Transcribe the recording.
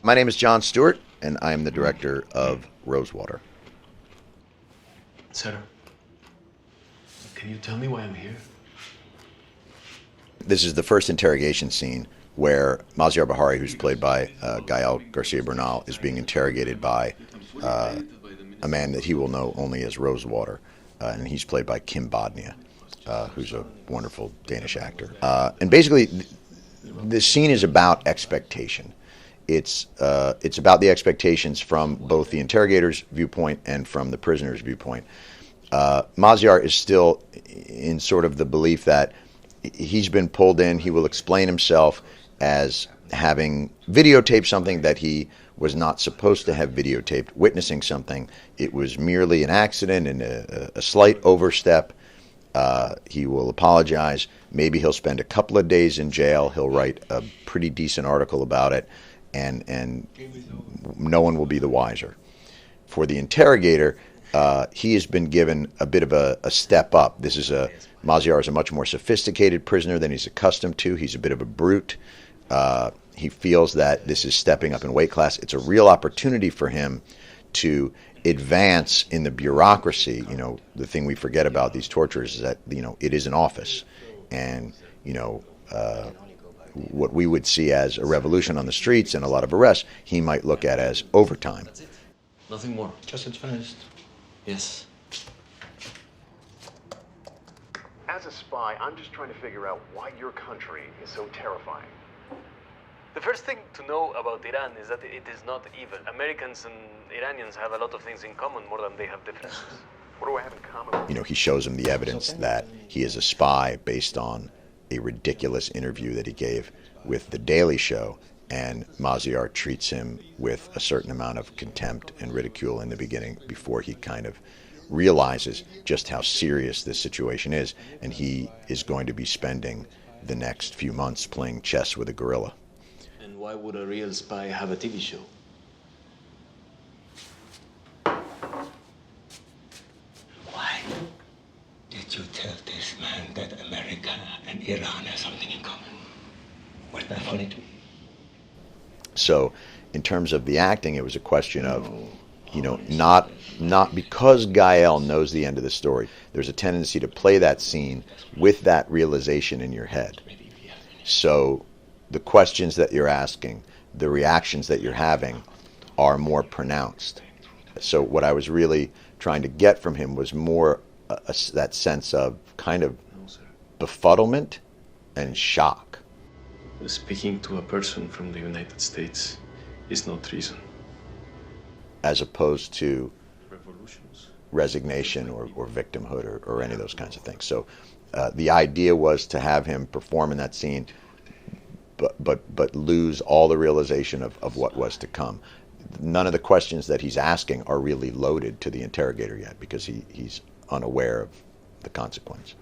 My name is Jon Stewart, and I am the director of Rosewater. Sarah, can you tell me why I'm here? This is the first interrogation scene where Maziar Bahari, who's played by Gael Garcia Bernal, is being interrogated by a man that he will know only as Rosewater, and he's played by Kim Bodnia, who's a wonderful Danish actor. And basically, the scene is about expectation. It's about the expectations from both the interrogator's viewpoint and from the prisoner's viewpoint. Maziar is still in sort of the belief that he's been pulled in. He will explain himself as having videotaped something that he was not supposed to have videotaped, witnessing something. It was merely an accident and a slight overstep. He will apologize. Maybe he'll spend a couple of days in jail. He'll write a pretty decent article about it, and no one will be the wiser. For the interrogator, he has been given a bit of a step up. Maziar is a much more sophisticated prisoner than he's accustomed to. He's a bit of a brute. He feels that this is stepping up in weight class. It's a real opportunity for him to advance in the bureaucracy. You know, the thing we forget about these torturers is that, you know, it is an office. And, you know, what we would see as a revolution on the streets and a lot of arrests, he might look at as overtime. That's it. Nothing more. Just it's finished. Yes. As a spy, I'm just trying to figure out why your country is so terrifying. The first thing to know about Iran is that it is not evil. Americans and Iranians have a lot of things in common more than they have differences. What do I have in common? You know, he shows him the evidence that he is a spy based on a ridiculous interview that he gave with The Daily Show, and Maziar treats him with a certain amount of contempt and ridicule in the beginning before he kind of realizes just how serious this situation is, and he is going to be spending the next few months playing chess with a gorilla. And why would a real spy have a TV show? Why did you tell this man that America and Iran have something in common? Was that funny to me? So in terms of the acting, it was a question of, you know, not because Gael knows the end of the story. There's a tendency to play that scene with that realization in your head. So the questions that you're asking, the reactions that you're having are more pronounced. So what I was really trying to get from him was more that sense of kind of befuddlement and shock. Speaking to a person from the United States is no treason. As opposed to Revolutions. resignation or victimhood or any of those kinds of things. So the idea was to have him perform in that scene, but lose all the realization of what was to come. None of the questions that he's asking are really loaded to the interrogator yet because he's unaware of the consequence.